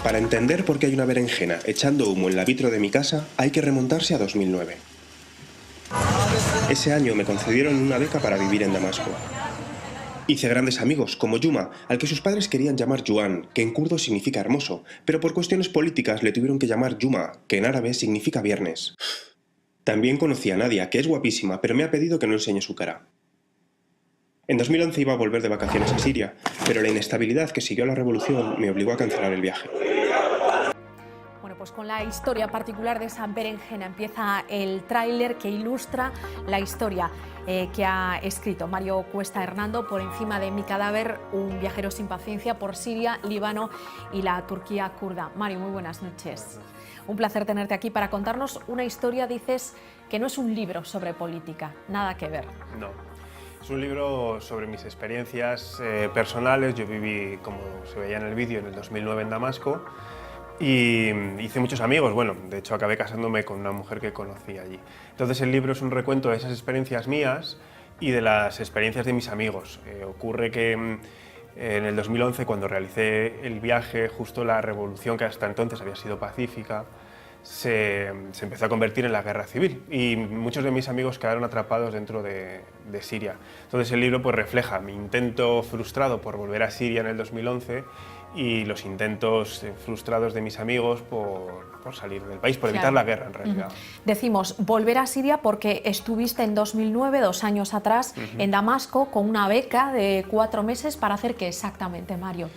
Para entender por qué hay una berenjena echando humo en la vitro de mi casa, hay que remontarse a 2009. Ese año me concedieron una beca para vivir en Damasco. Hice grandes amigos, como Yuma, al que sus padres querían llamar Yuan, que en kurdo significa hermoso, pero por cuestiones políticas le tuvieron que llamar Yuma, que en árabe significa viernes. También conocí a Nadia, que es guapísima, pero me ha pedido que no enseñe su cara. En 2011 iba a volver de vacaciones a Siria, pero la inestabilidad que siguió a la revolución me obligó a cancelar el viaje. Bueno, pues con la historia particular de esa berenjena empieza el tráiler que ilustra la historia que ha escrito Mario Cuesta Hernando, Por encima de mi cadáver, un viajero sin paciencia por Siria, Líbano y la Turquía kurda. Mario, muy buenas noches. Un placer tenerte aquí para contarnos una historia, dices, que no es un libro sobre política, nada que ver. No, es un libro sobre mis experiencias personales. Yo viví, como se veía en el vídeo, en el 2009 en Damasco y hice muchos amigos. Bueno, de hecho acabé casándome con una mujer que conocí allí. Entonces el libro es un recuento de esas experiencias mías y de las experiencias de mis amigos. Ocurre que en el 2011, cuando realicé el viaje, justo la revolución, que hasta entonces había sido pacífica, se empezó a convertir en la guerra civil y muchos de mis amigos quedaron atrapados dentro de Siria. Entonces el libro pues refleja mi intento frustrado por volver a Siria en el 2011 y los intentos frustrados de mis amigos por salir del país, por evitar la guerra en realidad. Decimos volver a Siria porque estuviste en 2009, 2 años atrás, en Damasco con una beca de 4 meses para hacer ¿qué exactamente, Mario?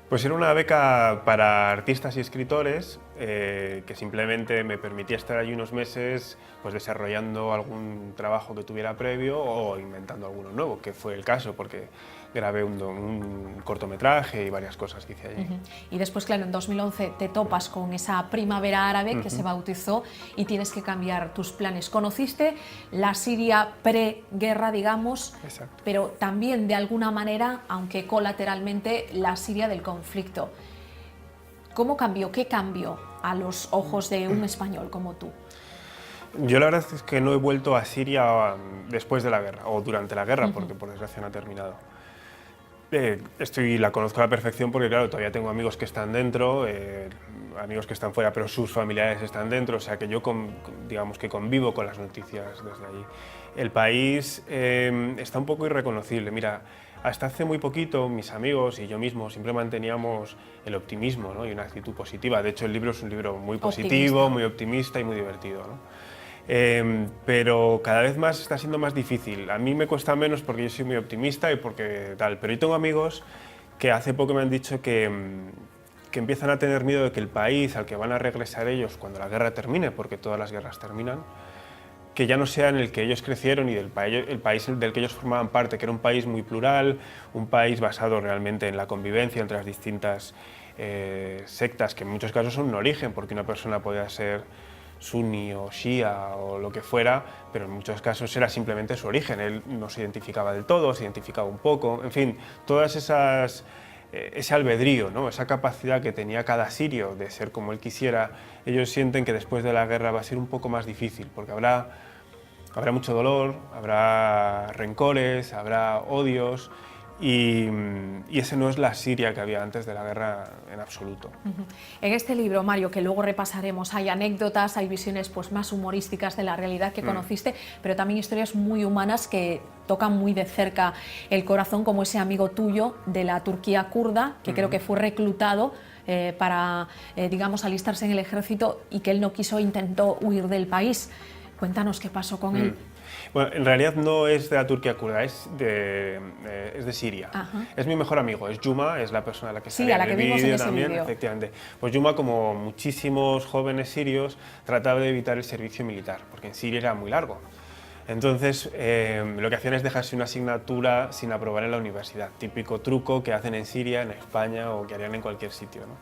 Pues era una beca para artistas y escritores que simplemente me permitía estar allí unos meses pues desarrollando algún trabajo que tuviera previo o inventando alguno nuevo, que fue el caso porque grabé un cortometraje y varias cosas que hice allí. Y después, claro, en 2011 te topas con esa primavera árabe que se bautizó y tienes que cambiar tus planes. Conociste la Siria preguerra, digamos, Exacto. pero también de alguna manera, aunque colateralmente, la Siria del conflicto. ¿Cómo cambió? ¿Qué cambió a los ojos de un español como tú? Yo la verdad es que no he vuelto a Siria después de la guerra o durante la guerra, porque por desgracia no ha terminado. La conozco a la perfección porque, claro, todavía tengo amigos que están dentro, amigos que están fuera, pero sus familiares están dentro, o sea que yo, digamos que convivo con las noticias desde allí. El país está un poco irreconocible. Mira, hasta hace muy poquito mis amigos y yo mismo siempre manteníamos el optimismo, ¿no? Y una actitud positiva. De hecho, el libro es un libro muy positivo, muy optimista y muy divertido, ¿no? Pero cada vez más está siendo más difícil. A mí me cuesta menos porque yo soy muy optimista y porque tal, pero yo tengo amigos que hace poco me han dicho que empiezan a tener miedo de que el país al que van a regresar ellos cuando la guerra termine, porque todas las guerras terminan, que ya no sea en el que ellos crecieron y el país del que ellos formaban parte, que era un país muy plural, un país basado realmente en la convivencia entre las distintas sectas, que en muchos casos son un origen, porque una persona podía ser suní o shia o lo que fuera, pero en muchos casos era simplemente su origen. Él no se identificaba del todo, se identificaba un poco, en fin, todas esas ese albedrío, ¿no? Esa capacidad que tenía cada sirio de ser como él quisiera. Ellos sienten que después de la guerra va a ser un poco más difícil, porque habrá mucho dolor, habrá rencores, habrá odios, y ese no es la Siria que había antes de la guerra en absoluto. En este libro, Mario, que luego repasaremos, hay anécdotas, hay visiones pues, más humorísticas de la realidad que conociste, pero también historias muy humanas que tocan muy de cerca el corazón, como ese amigo tuyo de la Turquía kurda, que creo que fue reclutado para, digamos, alistarse en el ejército y que él no quiso, intentó huir del país. Cuéntanos qué pasó con él. Bueno, en realidad no es de la Turquía kurda, es de Siria. Es mi mejor amigo, es Yuma, es la persona a la que sí, a la que vimos en ese vídeo. Efectivamente. Pues Yuma, como muchísimos jóvenes sirios, trataba de evitar el servicio militar, porque en Siria era muy largo. Entonces, lo que hacían es dejarse una asignatura sin aprobar en la universidad, típico truco que hacen en Siria, en España o que harían en cualquier sitio, ¿no?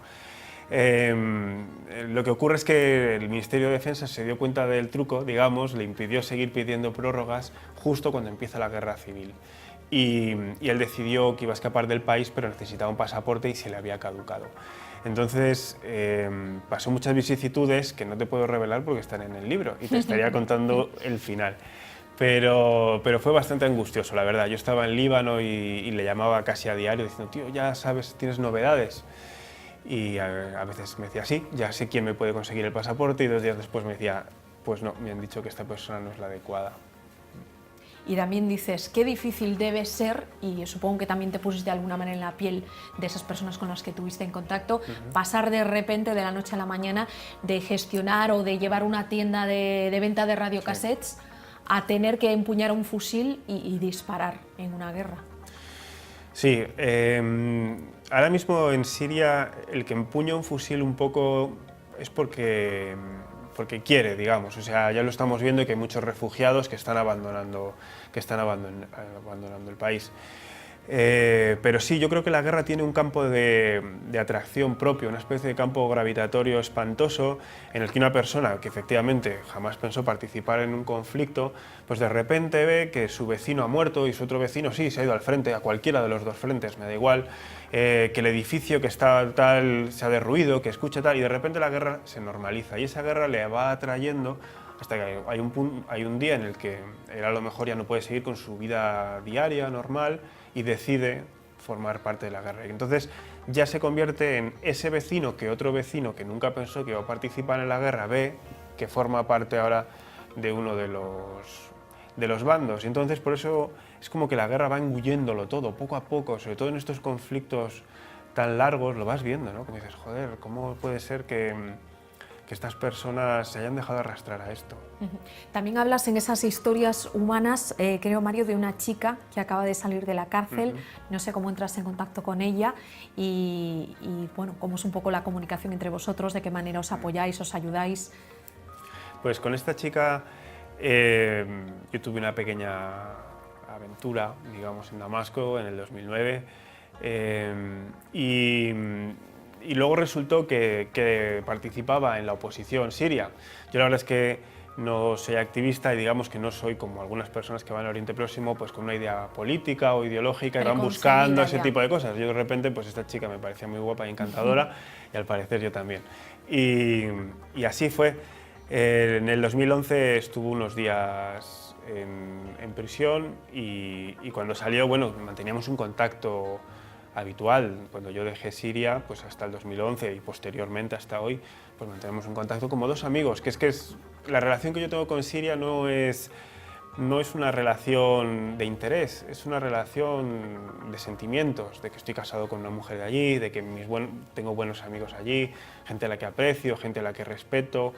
Lo que ocurre es que el Ministerio de Defensa se dio cuenta del truco, digamos, le impidió seguir pidiendo prórrogas justo cuando empieza la guerra civil. Y él decidió que iba a escapar del país, pero necesitaba un pasaporte y se le había caducado. Entonces pasó muchas vicisitudes que no te puedo revelar porque están en el libro y te estaría contando el final. Pero fue bastante angustioso, la verdad. Yo estaba en Líbano y le llamaba casi a diario diciendo, tío, ya sabes, tienes novedades. y a veces me decía, sí, ya sé quién me puede conseguir el pasaporte, y 2 días después me decía, pues no, me han dicho que esta persona no es la adecuada. Y también dices, qué difícil debe ser, y supongo que también te pusiste de alguna manera en la piel de esas personas con las que tuviste en contacto, pasar de repente, de la noche a la mañana, de gestionar o de llevar una tienda de venta de radiocassettes a tener que empuñar un fusil y disparar en una guerra. Sí, ahora mismo en Siria el que empuña un fusil un poco es porque quiere, digamos. O sea, ya lo estamos viendo que hay muchos refugiados que están abandonando el país. Pero sí, yo creo que la guerra tiene un campo de atracción propio, una especie de campo gravitatorio espantoso en el que una persona que efectivamente jamás pensó participar en un conflicto, pues de repente ve que su vecino ha muerto y su otro vecino sí, se ha ido al frente, a cualquiera de los dos frentes, me da igual, que el edificio que está tal se ha derruido, que escucha tal, y de repente la guerra se normaliza y esa guerra le va atrayendo hasta que hay un día en el que él a lo mejor ya no puede seguir con su vida diaria, normal, y decide formar parte de la guerra. Y entonces ya se convierte en ese vecino que otro vecino que nunca pensó que iba a participar en la guerra ve que forma parte ahora de uno de los bandos. Y entonces por eso es como que la guerra va engulléndolo todo, poco a poco, sobre todo en estos conflictos tan largos, lo vas viendo, ¿no? Como dices, joder, ¿cómo puede ser que estas personas se hayan dejado arrastrar a esto? También hablas en esas historias humanas, creo, Mario, de una chica que acaba de salir de la cárcel. No sé cómo entras en contacto con ella y bueno, cómo es un poco la comunicación entre vosotros, de qué manera os apoyáis, os ayudáis. Pues con esta chica yo tuve una pequeña aventura, digamos, en Damasco en el 2009 y luego resultó que participaba en la oposición siria. Yo la verdad es que no soy activista y digamos que no soy como algunas personas que van al Oriente Próximo pues con una idea política o ideológica y van buscando ese tipo de cosas. Yo de repente, pues esta chica me parecía muy guapa y encantadora y al parecer yo también. Y así fue. En el 2011 estuvo unos días en prisión y cuando salió, bueno, manteníamos un contacto habitual. Cuando yo dejé Siria, pues hasta el 2011 y posteriormente hasta hoy, pues mantenemos un contacto como dos amigos, que es la relación que yo tengo con Siria no es una relación de interés, es una relación de sentimientos, de que estoy casado con una mujer de allí, de que tengo buenos amigos allí, gente a la que aprecio, gente a la que respeto,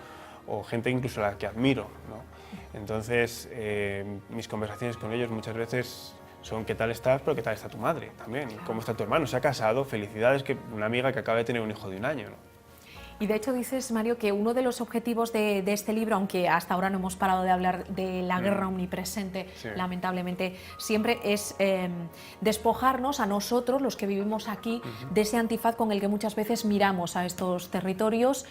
o gente incluso a la que admiro, ¿no? Entonces, mis conversaciones con ellos muchas veces son ¿qué tal estás? Pero ¿qué tal está tu madre también? ¿Cómo está tu hermano? ¿Se ha casado? Felicidades, que una amiga que acaba de tener un hijo de 1 año, ¿no? Y de hecho dices, Mario, que uno de los objetivos de este libro, aunque hasta ahora no hemos parado de hablar de la guerra omnipresente, lamentablemente, siempre es despojarnos a nosotros, los que vivimos aquí, de ese antifaz con el que muchas veces miramos a estos territorios,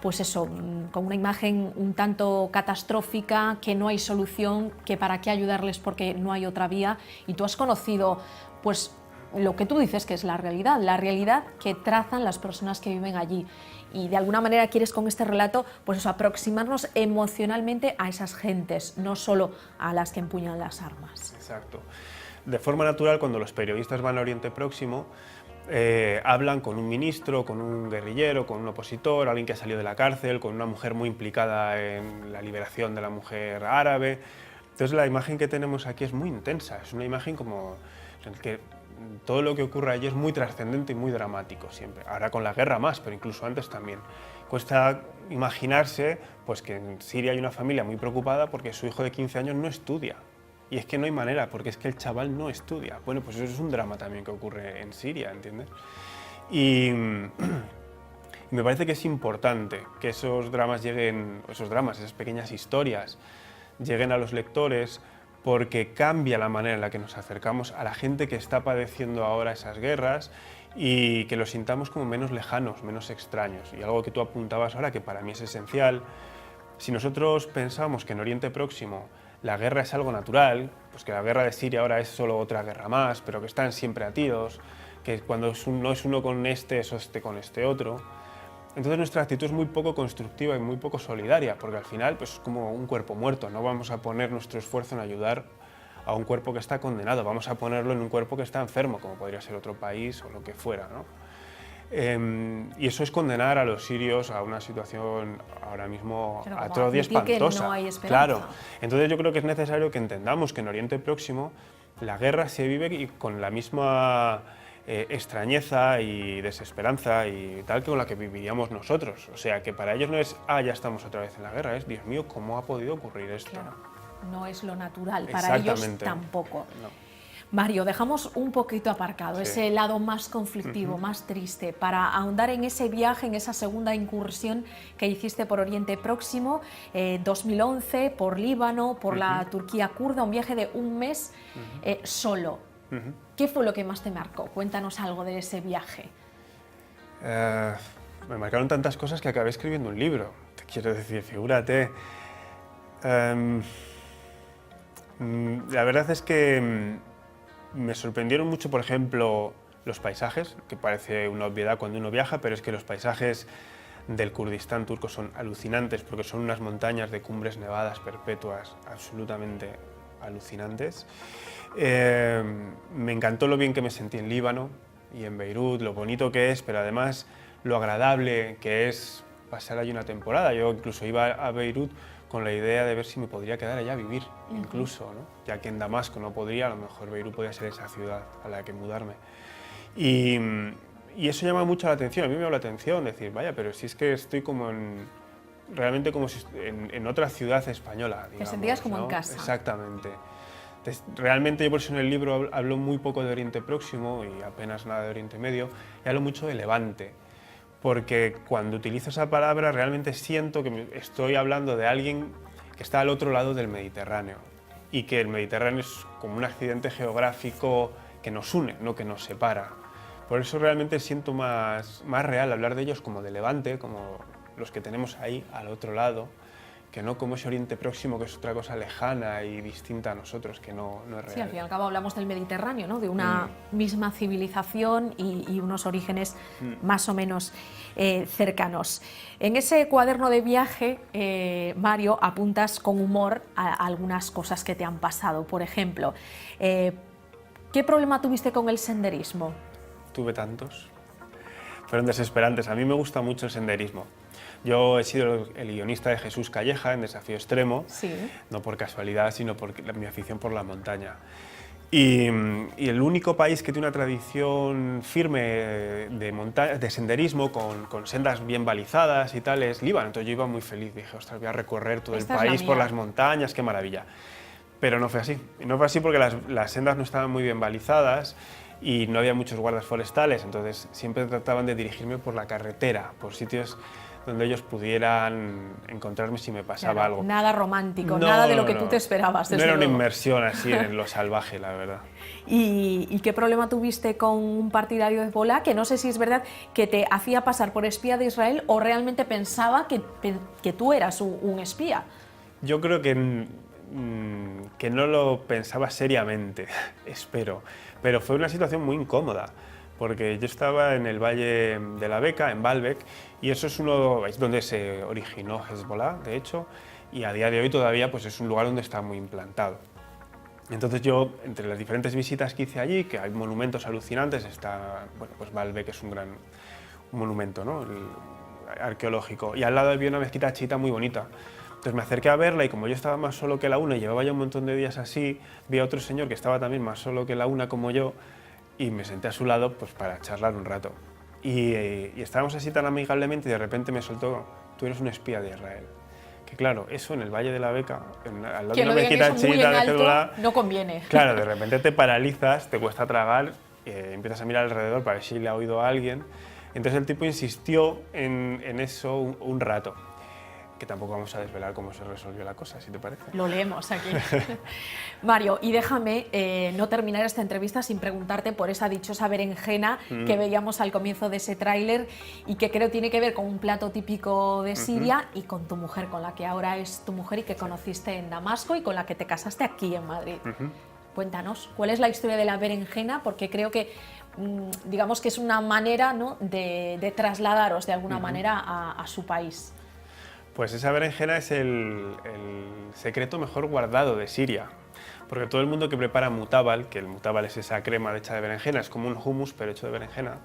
pues eso, con una imagen un tanto catastrófica, que no hay solución, que para qué ayudarles porque no hay otra vía. Y tú has conocido, pues, lo que tú dices que es la realidad que trazan las personas que viven allí. Y de alguna manera quieres con este relato pues eso, aproximarnos emocionalmente a esas gentes, no solo a las que empuñan las armas. Exacto. De forma natural, cuando los periodistas van a Oriente Próximo, hablan con un ministro, con un guerrillero, con un opositor, alguien que ha salido de la cárcel, con una mujer muy implicada en la liberación de la mujer árabe. Entonces la imagen que tenemos aquí es muy intensa, es una imagen como en la que todo lo que ocurre allí es muy trascendente y muy dramático siempre. Ahora con la guerra más, pero incluso antes también. Cuesta imaginarse pues, que en Siria hay una familia muy preocupada porque su hijo de 15 años no estudia. Y es que no hay manera, porque es que el chaval no estudia. Bueno, pues eso es un drama también que ocurre en Siria, ¿entiendes? Y me parece que es importante que esos dramas esas pequeñas historias, lleguen a los lectores, porque cambia la manera en la que nos acercamos a la gente que está padeciendo ahora esas guerras y que los sintamos como menos lejanos, menos extraños. Y algo que tú apuntabas ahora, que para mí es esencial, si nosotros pensamos que en Oriente Próximo la guerra es algo natural, pues que la guerra de Siria ahora es solo otra guerra más, pero que están siempre a tiros, que cuando no es uno con este, es este con este otro, entonces nuestra actitud es muy poco constructiva y muy poco solidaria, porque al final pues, es como un cuerpo muerto, no vamos a poner nuestro esfuerzo en ayudar a un cuerpo que está condenado, vamos a ponerlo en un cuerpo que está enfermo, como podría ser otro país o lo que fuera, ¿no? Y eso es condenar a los sirios a una situación ahora mismo Pero a como todos días admitir que espantosa. no hay esperanza. Claro. Entonces yo creo que es necesario que entendamos que en Oriente Próximo la guerra se vive y con la misma extrañeza y desesperanza y tal que con la que viviríamos nosotros. O sea, que para ellos no es, ya estamos otra vez en la guerra, es, Dios mío, ¿cómo ha podido ocurrir esto? Claro, no es lo natural, para ellos Exactamente. tampoco. No. Mario, dejamos un poquito aparcado Sí. ese lado más conflictivo, más triste, para ahondar en ese viaje, en esa segunda incursión que hiciste por Oriente Próximo, 2011, por Líbano, por la Turquía kurda, un viaje de un mes solo. ¿Qué fue lo que más te marcó? Cuéntanos algo de ese viaje. Me marcaron tantas cosas que acabé escribiendo un libro. Te quiero decir, figúrate. La verdad es que me sorprendieron mucho, por ejemplo, los paisajes, que parece una obviedad cuando uno viaja, pero es que los paisajes del Kurdistán turco son alucinantes, porque son unas montañas de cumbres nevadas perpetuas absolutamente alucinantes. Me encantó lo bien que me sentí en Líbano y en Beirut, lo bonito que es, pero además lo agradable que es pasar allí una temporada. Yo incluso iba a Beirut con la idea de ver si me podría quedar allá a vivir, incluso, ¿no? Ya que en Damasco no podría, a lo mejor Beirut podría ser esa ciudad a la que mudarme. Y eso llama mucho la atención, a mí me llama la atención decir, vaya, pero si es que estoy como realmente como si en otra ciudad española, digamos. Te sentías como ¿no? en casa. Exactamente. Entonces, realmente yo por eso en el libro hablo muy poco de Oriente Próximo y apenas nada de Oriente Medio, y hablo mucho de Levante. Porque cuando utilizo esa palabra realmente siento que estoy hablando de alguien que está al otro lado del Mediterráneo y que el Mediterráneo es como un accidente geográfico que nos une, no que nos separa. Por eso realmente siento más real hablar de ellos como de Levante, como los que tenemos ahí al otro lado, que no como ese Oriente Próximo, que es otra cosa lejana y distinta a nosotros, que no es real. Sí, al fin y al cabo hablamos del Mediterráneo, ¿no? De una misma civilización y unos orígenes más o menos cercanos. En ese cuaderno de viaje, Mario, apuntas con humor a algunas cosas que te han pasado. Por ejemplo, ¿qué problema tuviste con el senderismo? Tuve tantos. Fueron desesperantes. A mí me gusta mucho el senderismo. Yo he sido el guionista de Jesús Calleja en Desafío Extremo, Sí. no por casualidad, sino por mi afición por la montaña. Y el único país que tiene una tradición firme de senderismo, con sendas bien balizadas y tal, es Líbano. Entonces yo iba muy feliz, dije, ostras, voy a recorrer todo Esta el es la país por mía. las montañas, qué maravilla. Pero no fue así. Y no fue así porque las sendas no estaban muy bien balizadas y no había muchos guardas forestales, entonces siempre trataban de dirigirme por la carretera, por sitios donde ellos pudieran encontrarme si me pasaba Claro, algo. nada romántico, No, nada de lo que no. tú te esperabas, No desde era una luego. inmersión así en lo salvaje, la verdad. ¿Y qué problema tuviste con un partidario de Hezbolá que no sé si es verdad que te hacía pasar por espía de Israel o realmente pensaba que tú eras un espía? Yo creo que no lo pensaba seriamente, espero, pero fue una situación muy incómoda, porque yo estaba en el Valle de la Beca, en Baalbek, y eso es donde se originó Hezbolá, de hecho, y a día de hoy todavía pues, es un lugar donde está muy implantado. Entonces yo, entre las diferentes visitas que hice allí, que hay monumentos alucinantes, está, bueno, pues Baalbek es un monumento, ¿no? Arqueológico, y al lado había una mezquita chiita muy bonita. Entonces me acerqué a verla y como yo estaba más solo que la una y llevaba ya un montón de días así, vi a otro señor que estaba también más solo que la una como yo y me senté a su lado pues, para charlar un rato. Y estábamos así tan amigablemente y de repente me soltó, tú eres un espía de Israel. Que claro, eso en el Valle de la Beca, al lado de Que una lo digan mezquita eso muy en chiita de alto Hezbolá, no conviene. claro, de repente te paralizas, te cuesta tragar, empiezas a mirar alrededor para ver si le ha oído a alguien. Entonces el tipo insistió en eso un rato, que tampoco vamos a desvelar cómo se resolvió la cosa, si te parece. Lo leemos aquí. Mario, y déjame no terminar esta entrevista sin preguntarte por esa dichosa berenjena que veíamos al comienzo de ese tráiler y que creo tiene que ver con un plato típico de Siria y con tu mujer, con la que ahora es tu mujer y que conociste en Damasco y con la que te casaste aquí en Madrid. Cuéntanos, ¿cuál es la historia de la berenjena? Porque creo que digamos que es una manera, ¿no?, de trasladaros de alguna manera a su país. Pues esa berenjena es el secreto mejor guardado de Siria, porque todo el mundo que prepara mutabal, que el mutabal es esa crema hecha de berenjena, es como un hummus pero hecho de berenjena,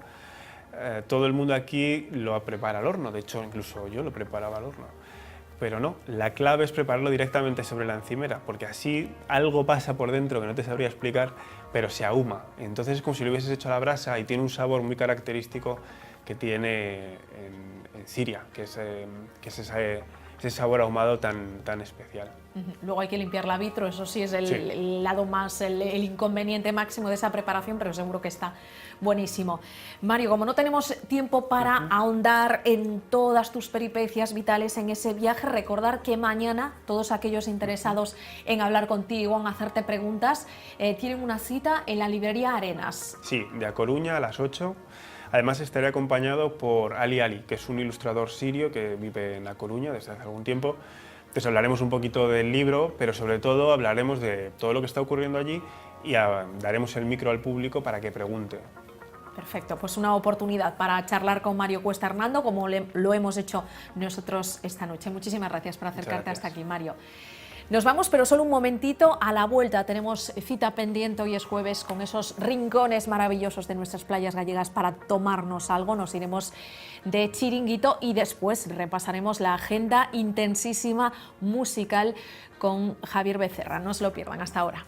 todo el mundo aquí lo prepara al horno, de hecho incluso yo lo preparaba al horno. Pero no, la clave es prepararlo directamente sobre la encimera, porque así algo pasa por dentro que no te sabría explicar, pero se ahuma. Entonces es como si lo hubieses hecho a la brasa y tiene un sabor muy característico que tiene en Siria, que es ese sabor ahumado tan especial. Luego hay que limpiar la vitro, eso sí es el lado más, el inconveniente máximo de esa preparación, pero seguro que está buenísimo. Mario, como no tenemos tiempo para ahondar en todas tus peripecias vitales en ese viaje, recordar que mañana todos aquellos interesados en hablar contigo, en hacerte preguntas, tienen una cita en la librería Arenas. Sí, de A Coruña a las 8. Además estaré acompañado por Ali Ali, que es un ilustrador sirio que vive en La Coruña desde hace algún tiempo. Entonces hablaremos un poquito del libro, pero sobre todo hablaremos de todo lo que está ocurriendo allí y daremos el micro al público para que pregunte. Perfecto, pues una oportunidad para charlar con Mario Cuesta Hernando, como lo hemos hecho nosotros esta noche. Muchísimas gracias por acercarte hasta aquí, Mario. Nos vamos, pero solo un momentito. A la vuelta tenemos cita pendiente, hoy es jueves, con esos rincones maravillosos de nuestras playas gallegas para tomarnos algo. Nos iremos de chiringuito y después repasaremos la agenda intensísima musical con Javier Becerra. No se lo pierdan, hasta ahora.